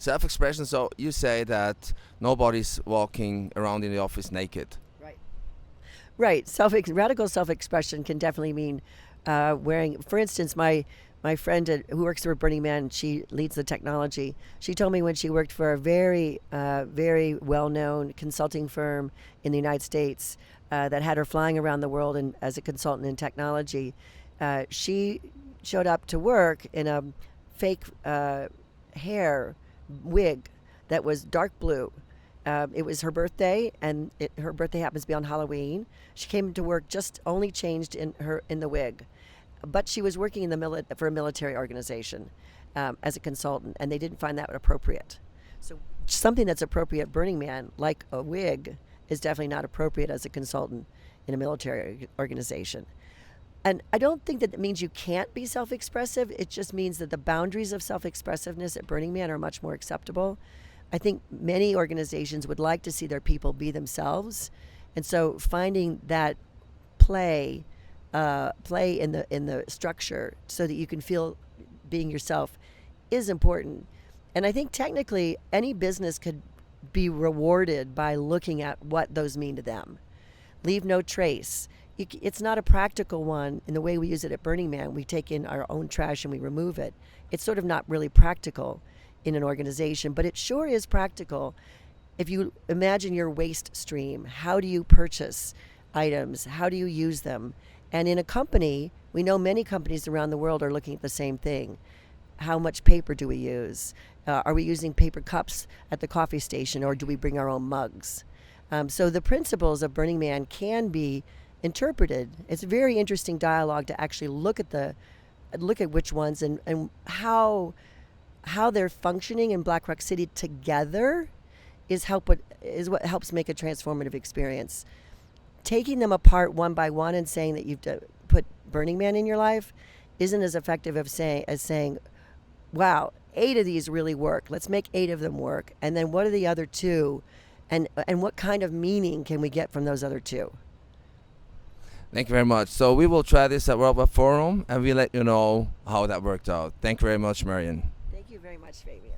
Self-expression. So you say that nobody's walking around in the office naked. Right. Right. Radical self-expression can definitely mean wearing. For instance, my friend who works for Burning Man, she leads the technology. She told me when she worked for a very well-known consulting firm in the United States that had her flying around the world and as a consultant in technology, she showed up to work in a fake hair wig that was dark blue. It was her birthday, and her birthday happens to be on Halloween. She came to work just only changed in the wig, but she was working in for a military organization as a consultant, and they didn't find that appropriate. So something that's appropriate at Burning Man, like a wig, is definitely not appropriate as a consultant in a military organization. And I don't think that it means you can't be self-expressive. It just means that the boundaries of self-expressiveness at Burning Man are much more acceptable. I think many organizations would like to see their people be themselves, and so finding that play in the structure so that you can feel being yourself is important. And I think technically any business could be rewarded by looking at what those mean to them. Leave no trace. It's not a practical one in the way we use it at Burning Man. We take in our own trash and we remove it. It's sort of not really practical in an organization, but it sure is practical. If you imagine your waste stream, how do you purchase items? How do you use them? And in a company, we know many companies around the world are looking at the same thing. How much paper do we use? Are we using paper cups at the coffee station, or do we bring our own mugs? So the principles of Burning Man can be interpreted. It's a very interesting dialogue to actually look at which ones and how they're functioning in Black Rock City together is what helps make a transformative experience. Taking them apart one by one and saying that you've put Burning Man in your life isn't as effective as saying, wow, 8 of these really work. Let's make 8 of them work. And then what are the other 2? And what kind of meaning can we get from those other 2? Thank you very much. So we will try this at World Web Forum, and we'll let you know how that worked out. Thank you very much, Marian. Thank you very much, Fabian.